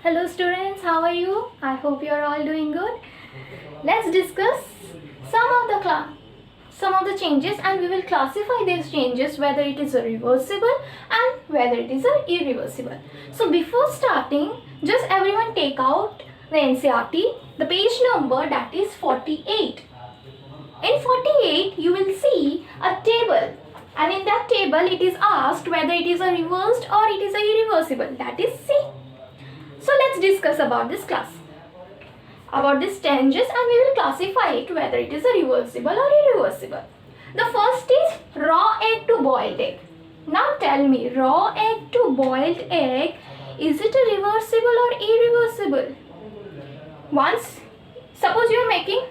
Hello students, how are you? I hope you are all doing good. Let's discuss some of the changes, and we will classify these changes whether it is a reversible and whether it is a irreversible. So before starting, just everyone take out the NCERT, the page number that is 48. In 48 you will see a table, and in that table it is asked whether it is a reversed or it is a irreversible, that is C. So let's discuss about this changes, and we will classify it whether it is a reversible or irreversible. The first is raw egg to boiled egg. Now tell me, raw egg to boiled egg, is it a reversible or irreversible? Once, suppose you are making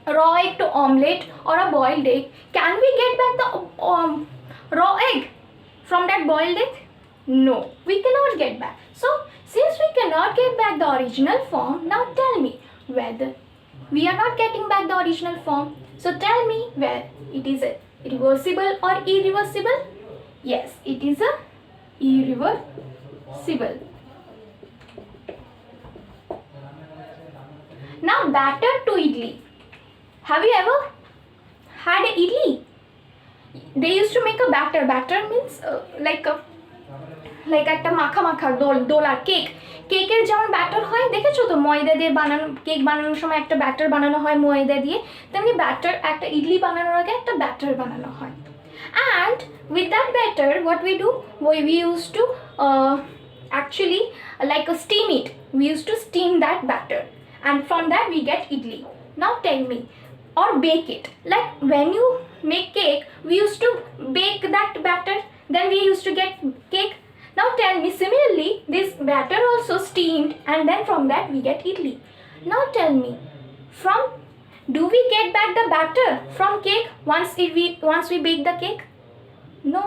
a raw egg to omelette or a boiled egg, can we get back the raw egg from that boiled egg? No, we cannot get back. So since we cannot get back the original form, now tell me whether we are not getting back the original form. So tell me whether it is a reversible or irreversible. Yes, it is a irreversible. Now batter to idli. Have you ever had a idli? They used to make a batter. Batter means like একটা মাখা মাখা দোলা কেকের যেমন batter হয় দেখেছো তো, ময়দা দিয়ে বানানো কেক বানানোর সময় একটা ব্যাটার বানানো হয় ময়দা দিয়ে, তেমনি ব্যাটার একটা ইডলি বানানোর আগে একটা ব্যাটার বানানো হয়। And with that batter what we do, we used to actually steam it. We used to steam that batter, and from that we get idli. Now tell me, or bake it, like when you make cake we used to bake that batter, then we used to get cake. Now tell me, similarly this batter also steamed, and then from that we get idli. Now tell me, do we get back the batter from cake once we bake the cake? No,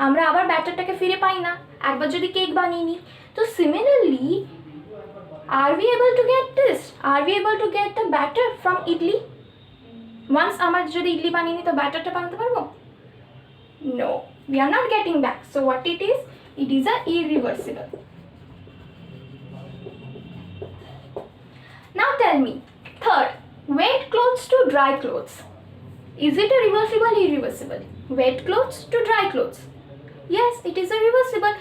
আমরা আবার ব্যাটারটাকে ফিরে পাই না একবার যদি cake বানিয়ে নিই। তো similarly, are we able to get this? Are we able to get the batter from idli? Once আমরা যদি ইডলি বানিয়ে নিই তো ব্যাটারটা বানাতে পারবো? No, we are not getting back. So what it is a irreversible. Now tell me, third, wet clothes to dry clothes. Is it a reversible or irreversible? Wet clothes to dry clothes. Yes, it is a reversible.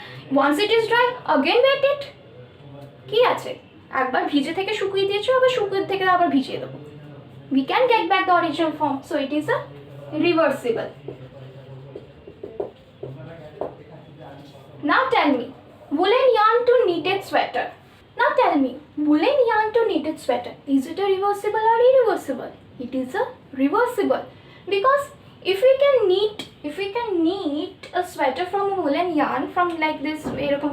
Once it is dry, again wet it. কি আছে, একবার ভিজে থেকে শুকিয়ে দিয়েছো, আবার শুকিয়ে থেকে আবার ভিজিয়ে দেবো। We can get back the original form, so it is a reversible. Now tell me, woolen yarn to knitted sweater. Now tell me, woolen yarn to knitted sweater, is it a reversible or irreversible? It is a reversible, because if we can knit a sweater from a woolen yarn from like this এরকম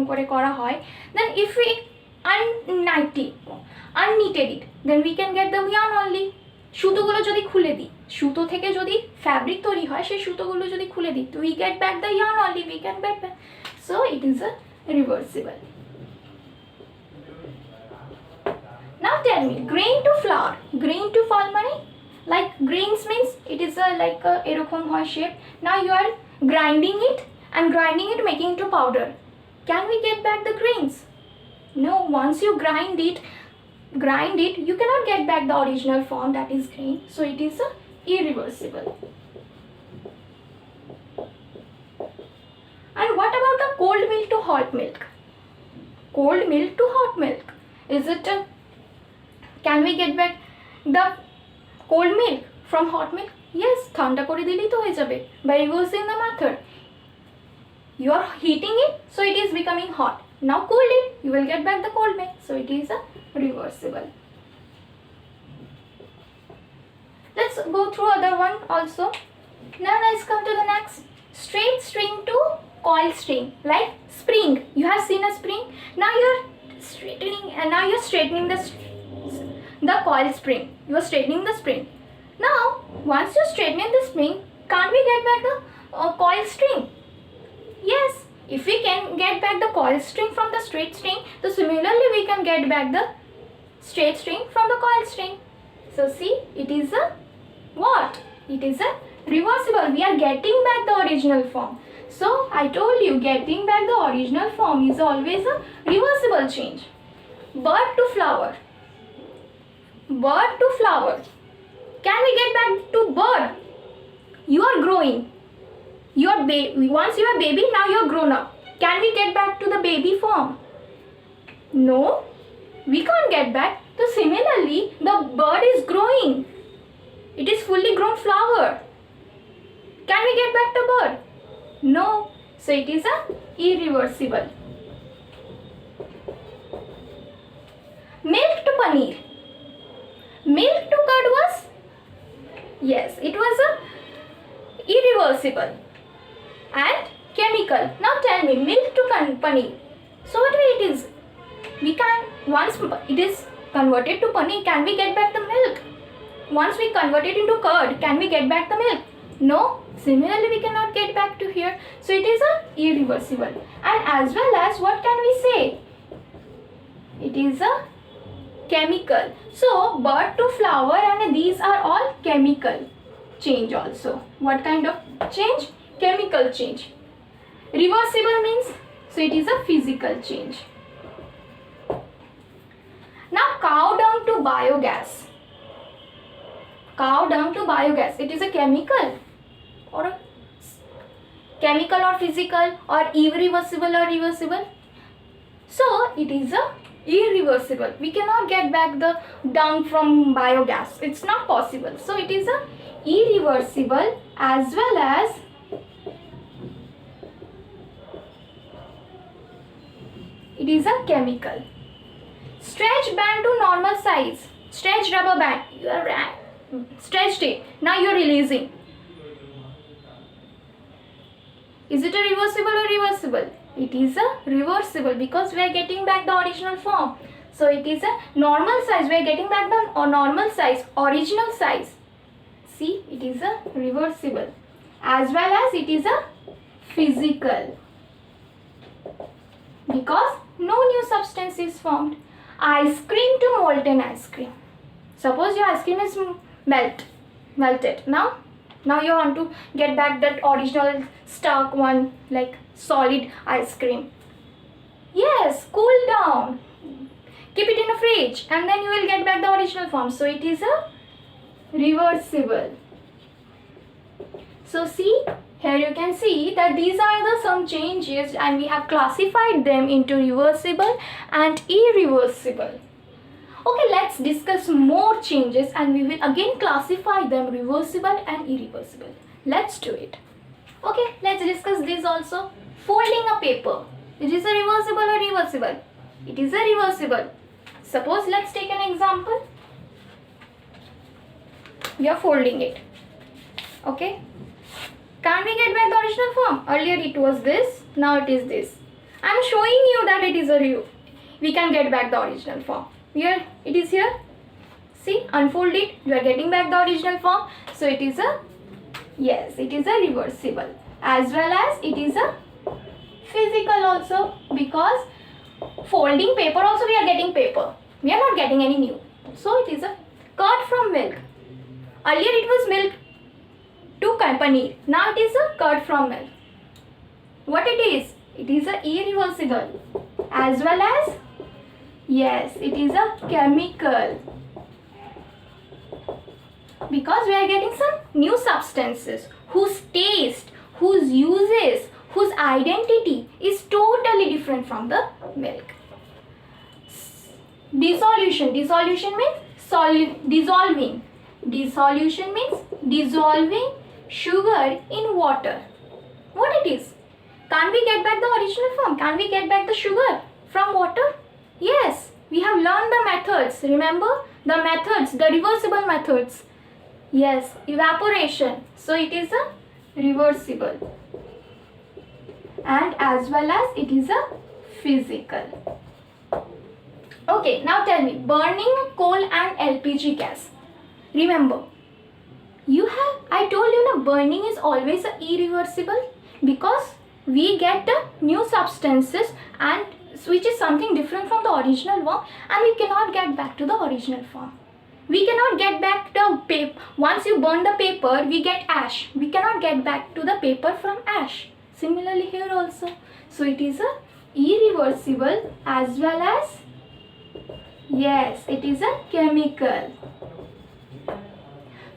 করে করা হয়, then if we unknitted it, then we can get the yarn only. সুতোগুলো যদি খুলে দিই, সুতো থেকে যদি ফ্যাব্রিক তৈরি হয়, সেই সুতোগুলো যদি খুলে দিই, তো we get back the yarn only, we can get back. So it is a reversible. Now tell me, grain to flour. Grain to flour মানে like grains means it is a এরকম হয় shape. Now you are grinding it making into powder. Can we get back the grains? No, once you grind it, you cannot get back the original form, that is grain. So it is a irreversible. And what about the cold milk to hot milk? Cold milk to hot milk, can we get back the cold milk from hot milk? Yes, ঠান্ডা করে দিলেই তো হয়ে যাবে by reversing the method. You are heating it, so it is becoming hot. Now cool it, you will get back the cold milk, so it is a reversible. Let's go through other one also. Now let's come to the next. Straight string to coil string, like spring. You have seen a spring. Now you're straightening the coil spring. You are straightening the spring. Now once you're straightening the spring, can't we get back the coil string? Yes, if we can get back the coil string from the straight string, so similarly we can get back the straight string from the coil string. So see, it is a what? It is a reversible. We are getting back the original form. So I told you, getting back the original form is always a reversible change. Bird to flower. Bird to flower. Can we get back to bird? You are growing. Once you are baby, now you are grown up. Can we get back to the baby form? No, we can't get back. So similarly, the bird is growing. It is fully grown flower. Can we get back to bird? No. So it is a irreversible. Milk to paneer. Milk to curd was? Yes, it was a irreversible and chemical. Now tell me, milk to paneer. So what way it is? We can, once it is converted to paneer, can we get back the milk? Once we convert it into curd, can we get back the milk? No. Similarly, we cannot get back to here. So it is a irreversible. And as well as, what can we say? It is a chemical. So bird to flower, and these are all chemical change also. What kind of change? Chemical change. Reversible means, so it is a physical change. Now cow dung to biogas. Cow dung to biogas. It is a chemical or a chemical or physical or irreversible or reversible. So it is a irreversible. We cannot get back the dung from biogas. It's not possible. So it is a irreversible as well as it is a chemical. Stretch band to normal size. Stretch rubber band. You are stretched it. Now you are releasing. Is it a reversible or reversible? It is a reversible because we are getting back the original form. So it is a normal size. We are getting back the normal size, original size. See, it is a reversible as well as it is a physical because no new substance is formed. Ice cream to molten ice cream. Suppose your ice cream is melted. Now you want to get back that original stuck one, like solid ice cream. Yes, cool down. Keep it in a fridge and then you will get back the original form. So it is a reversible. So see, here you can see that these are the some changes and we have classified them into reversible and irreversible. Okay, let's discuss more changes and we will again classify them reversible and irreversible. Let's do it. Okay, let's discuss this also. Folding a paper. It is a reversible or reversible? It is a reversible. Suppose let's take an example. We are folding it. Okay. Can we get back the original form? Earlier it was this, now it is this. I am showing you that it is a we can get back the original form. Here it is here. See, unfold it. You are getting back the original form. So it is a, yes, it is a reversible as well as it is a physical also because folding paper also we are getting paper. We are not getting any new. So it is a curd from milk. Earlier it was milk to paneer. Now it is a curd from milk. What it is? It is a irreversible as well as, yes, it is a chemical because we are getting some new substances whose taste, whose uses, whose identity is totally different from the milk. Dissolution. Dissolution means dissolving. Dissolution means dissolving sugar in water. What it is? Can we get back the original form? Can we get back the sugar from water? Yes, we have learned the methods. Remember the methods, the reversible methods. Yes, evaporation. So it is a reversible and as well as it is a physical. Okay, now tell me, burning coal and LPG gas. Remember, I told you now, burning is always a irreversible because we get the new substances and which is something different from the original one and we cannot get back to the original form. We cannot get back the paper. Once you burn the paper, we get ash. We cannot get back to the paper from ash. Similarly here also. So it is a irreversible as well as, yes, it is a chemical.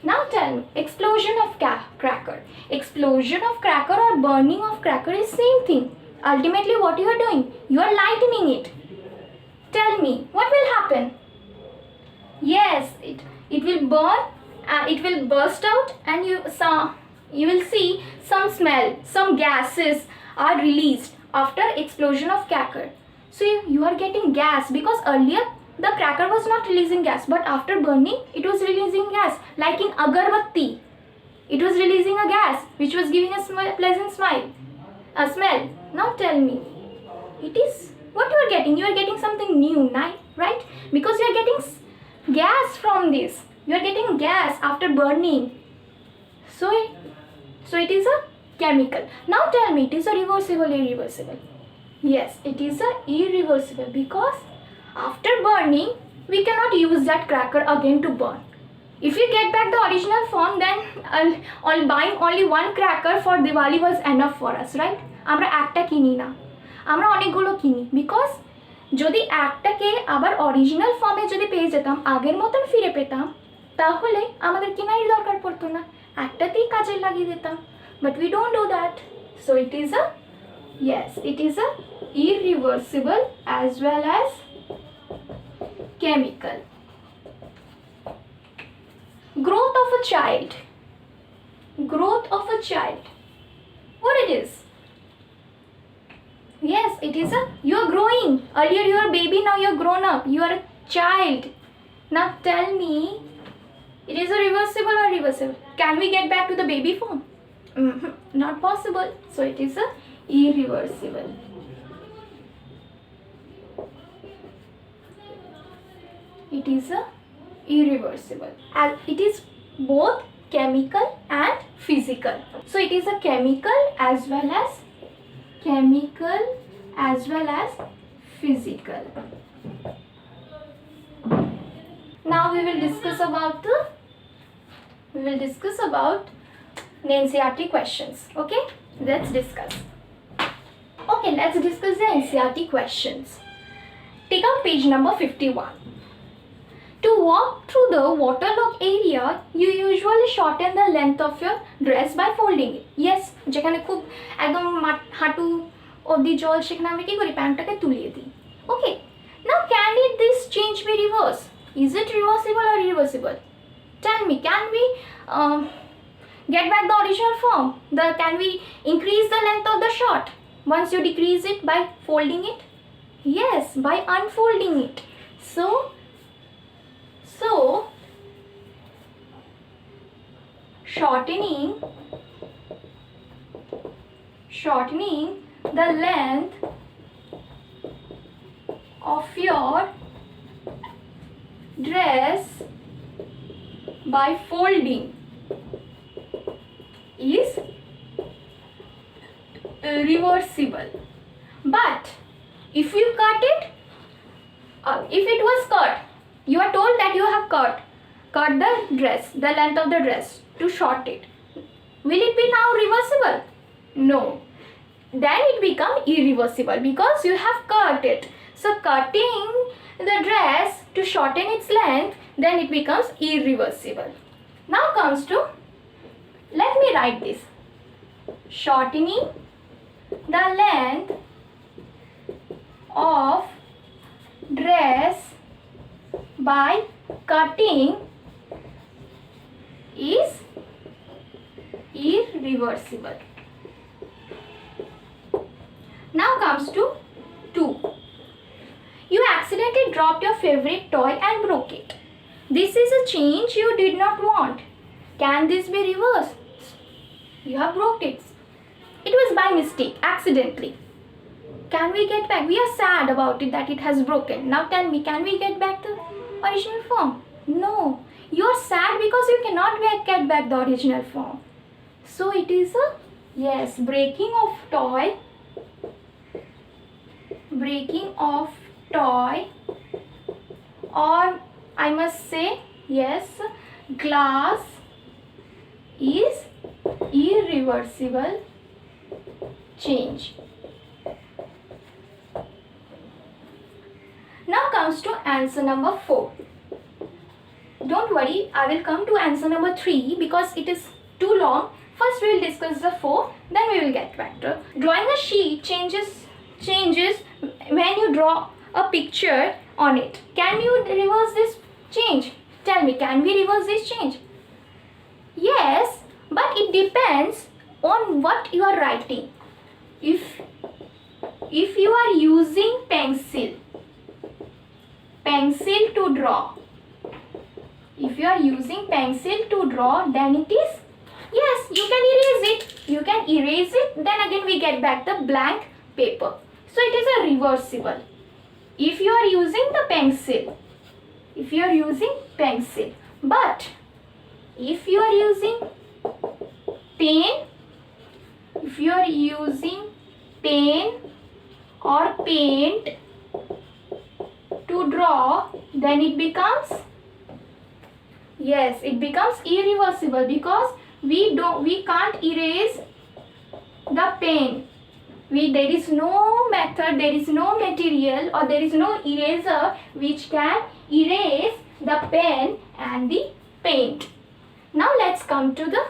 Now tell me, explosion of cracker. Explosion of cracker or burning of cracker is same thing. Ultimately what you are doing? You are lightening it. Tell me, what will happen? Yes, it will burn, it will burst out, and you will see some smell, some gases are released after explosion of cracker. So you are getting gas, because earlier the cracker was not releasing gas, but after burning it was releasing gas. Like in agarbatti, it was releasing a gas which was giving a pleasant smell. Now tell me, it is what you are getting? You are getting something new, right? Because you are getting gas from this. You are getting gas after burning. So it is a chemical. Now tell me, it is a reversible or irreversible? Yes, it is a irreversible, because after burning we cannot use that cracker again to burn. If you get back the original form, then buying only one cracker for Diwali was enough for us, right? আমরা একটা কিনি না, আমরা অনেকগুলো কিনি, because যদি একটাকে আবার অরিজিনাল ফর্মে যদি পেয়ে যেতাম, আগের মতন ফিরে পেতাম, তাহলে আমাদের কেনারই দরকার পড়তো না, একটাতেই কাজে লাগিয়ে দিতাম। But we don't do that. So it is a, yes, it is a irreversible as well as chemical. Growth of a child. Growth of a child. What it is? Yes, it is a, you are growing. Earlier you are a baby, now you are grown up. You are a child. Now tell me, it is a reversible or reversible? Can we get back to the baby form? Not possible. So it is a irreversible. It is a irreversible, as it is both chemical and physical. So it is a chemical as well as physical. Now we will discuss about the NCERT questions. Okay, let's discuss. Okay, let's discuss the NCERT questions. Take out page number 51. To walk through the waterlogged area, you usually shorten the length of your dress by folding it. Yes, যেখানে খুব একদম হাঁটু অবধি জল, সেখানে আমরা কি করি? প্যান্টটাকে তুলিয়ে দিই। Okay, now can this change be reversed? Is it reversible or irreversible? Tell me, can we get back the original form? Can we increase the length of the shirt once you decrease it by folding it? Yes, by unfolding it. So shortening the length of your dress by folding is reversible. But if you cut it, if it was cut, you are told that you have cut the dress, the length of the dress to short it, will it be now reversible? No, then it become irreversible, because you have cut it. So cutting the dress to shorten its length, then it becomes irreversible. Now comes to, let me write this, shortening the length of dress by cutting is irreversible. Now comes to 2. You accidentally dropped your favorite toy and broke it. This is a change you did not want. Can this be reversed? You have broke it. It was by mistake, accidentally. Can we get back? We are sad about it that it has broken. Now tell me, can we get back the original form? No. You are sad because you cannot get back the original form. So it is a, yes, breaking of toy, or I must say, yes, glass is irreversible change. Now comes to answer number 4. Don't worry, I will come to answer number 3 because it is too long. First we will discuss the 4, then we will get back to drawing a sheet changes when you draw a picture on it. Can you reverse this change? Tell me, can we reverse this change? Yes, but it depends on what you are writing. If you are using pencil to draw, if you are using pencil to draw, then it is, yes, you can erase it. You can erase it, then again we get back the blank paper. So it is a reversible. If you are using the pencil, but if you are using pen or paint to draw, then it becomes, yes, it becomes irreversible because we can't erase the pen. There is no method, there is no material, or there is no eraser which can erase the pen and the paint. Now let's come to the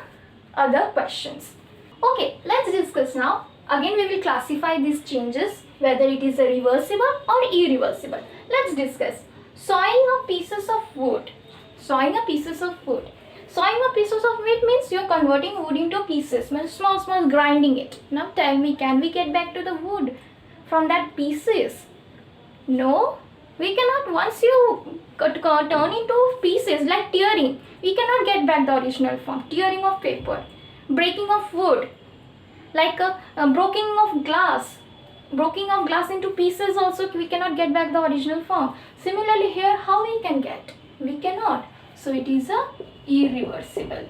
other questions. Okay, let's discuss now. Again we will classify these changes, whether it is a reversible or irreversible. Let's discuss. Sawing of pieces of wood. Sawing of pieces of wood means you are converting wood into pieces, small, grinding it. Now tell me, can we get back to the wood from that pieces? No, we cannot. Once you turn into pieces, like tearing, we cannot get back the original form. Tearing of paper, breaking of wood, like a breaking of glass into pieces also, we cannot get back the original form. Similarly here, how we can get? We cannot. So it is a irreversible.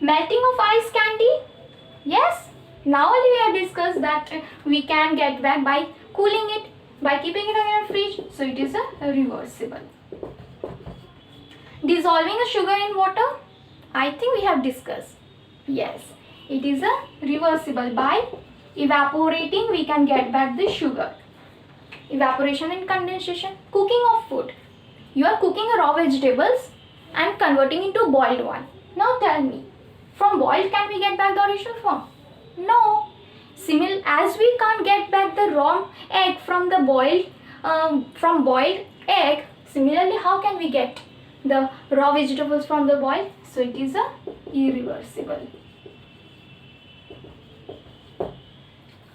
Melting of ice candy. Yes, now only we have discussed that we can get back by cooling it, by keeping it in a fridge. So it is a reversible. Dissolving a sugar in water. I think we have discussed. Yes, it is a reversible. By evaporating, we can get back the sugar. Evaporation and condensation. Cooking of food. You are cooking raw vegetables and converting into boiled one. Now tell me, from boiled can we get back the original form? No. As we can't get back the raw egg from the boiled egg, similarly how can we get the raw vegetables from the boiled? So it is a irreversible.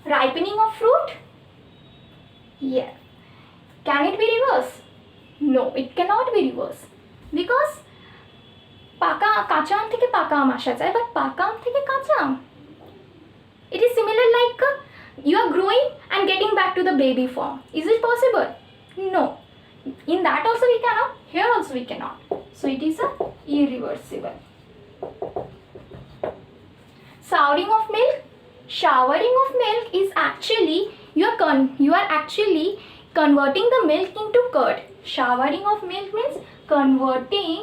Ripening of fruit. Yeah. Can it be reversed? No, it cannot be reversed. Because কাঁচা আম থেকে পাকা আম আসা যায়, but পাকা আম থেকে কাঁচা আম. It is similar like you are growing and getting back to the baby form. Is it possible? No. In that also we cannot. Here also we cannot. So it is a irreversible. Souring of milk. Showering of milk is actually you are actually converting the milk into curd. Showering of milk means converting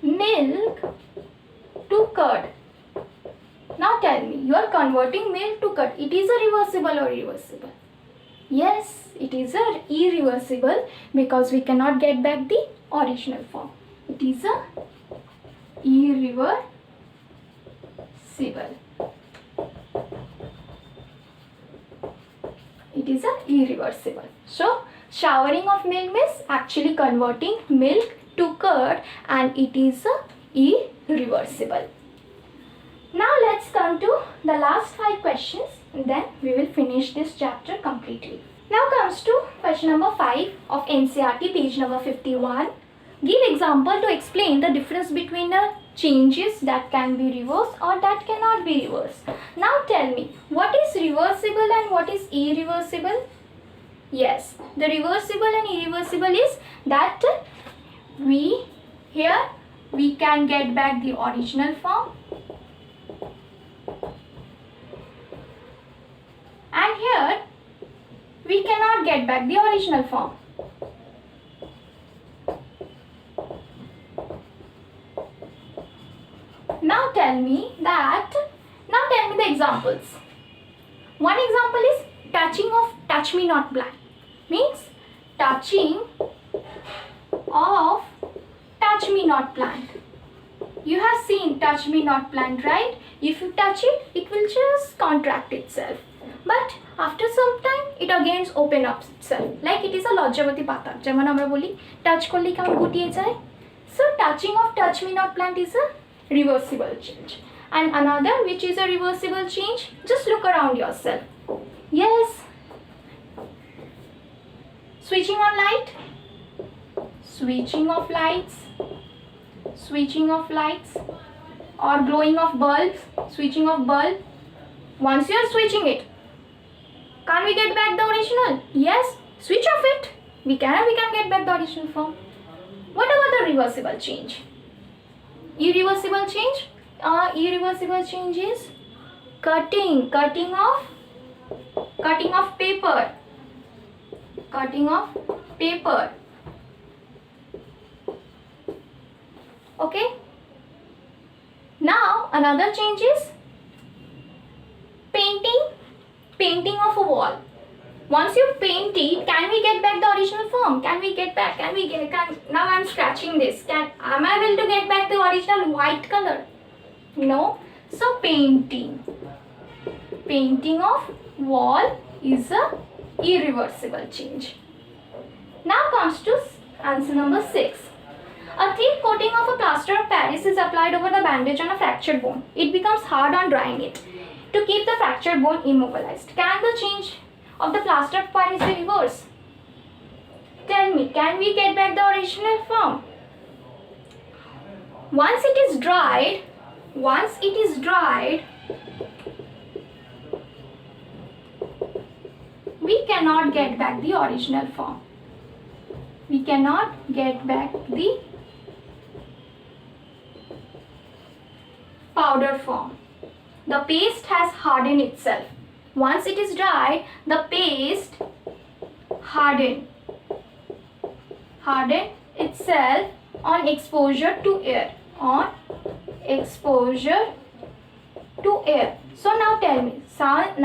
milk to curd. Now tell me, you are converting milk to curd. It is a reversible or irreversible? Yes, it is a irreversible because we cannot get back the original form. It is a irreversible. It is a irreversible. So showering of milk means actually converting milk to curd, and it is a irreversible. Now let's come to the last 5 questions, and then we will finish this chapter completely. Now comes to question number 5 of NCERT, page number 51. Give example to explain the difference between the changes that can be reversed or that cannot be reversed. Now tell me, what is reversible and what is irreversible? Yes, the reversible and irreversible is that we can get back the original form, and here we cannot get back the original form. Now tell that. Now tell me the examples. One example is touching of touch me not plant. Means touching of touch me not plant. You have seen touch me not plant, right? If you touch it, it will just contract itself. But after some time, it again open up itself. Like it is a লজ্জাবতী পাতা যেমন আমরা বলি touch করলে কেমন গুটিয়ে যায়. So touching of touch me not plant is a reversible change. And another which is a reversible change, just look around yourself. Yes. Switching on light. Switching off lights. Switching off lights. Or glowing of bulbs. Switching off bulb. Once you are switching it, can we get back the original? Yes. Switch off it. We can get back the original form. What about the reversible change? Irreversible change? Irreversible change is cutting of paper. Cutting of paper. Okay. Now another change is painting of a wall. Once you paint it, can we get back the original form? Now I'm scratching this. Am I able to get back the original white color? No. So painting of wall is a irreversible change. Now comes to answer number 6. A thick coating of a plaster of Paris is applied over the bandage on a fractured bone. It becomes hard on drying it to keep the fractured bone immobilized. Can the change of the plaster of Paris be reversed? Tell me, can we get back the original form? Once it is dried, we cannot get back the original form. We cannot get back the powder form. The paste has hardened itself. Once it is dried, the paste hardened itself on exposure to air. So now tell me,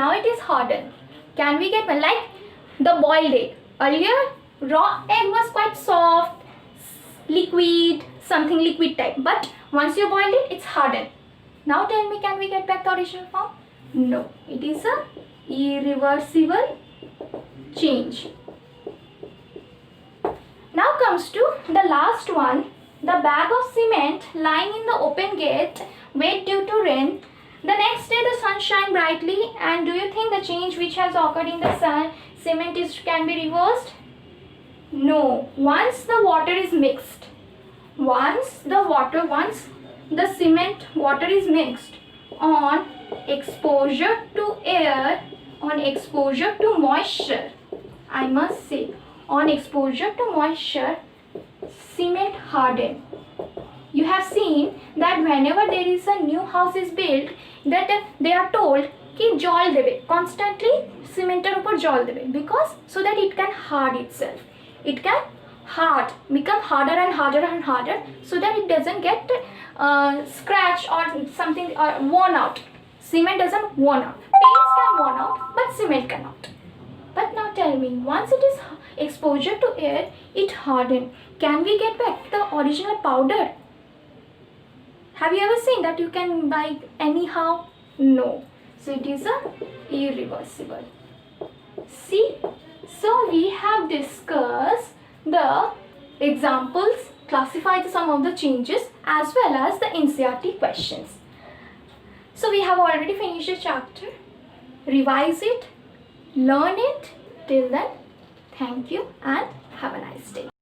now it is hardened. Can we get like the boiled egg? Earlier, raw egg was quite soft, liquid, something liquid type. But once you boil it, it's hardened. Now tell me, can we get back the original form? No, it is a irreversible change. Now comes to the last one. The bag of cement lying in the open gate, wet due to rain. The next day the sun shine brightly, and do you think the change which has occurred in the cement can be reversed? No. Once the water is mixed, once the cement water is mixed on exposure to air, on exposure to moisture, I must say on exposure to moisture, cement hardened. You have seen that whenever there is a new house is built, that they are told ki jol debe, constantly cement er upor jol debe, because so that it can hard itself. It can become harder and harder, so that it doesn't get scratched or something worn out. Cement doesn't worn out. Paints can worn out, but cement cannot. But now tell me, once it is exposure to air, it hardened. Can we get back the original powder? Have you ever seen that you can buy anyhow? No. So it is a irreversible. See? So we have discussed the examples, classified some of the changes as well as the NCERT questions. So we have already finished the chapter. Revise it, learn it. Till then, thank you and have a nice day.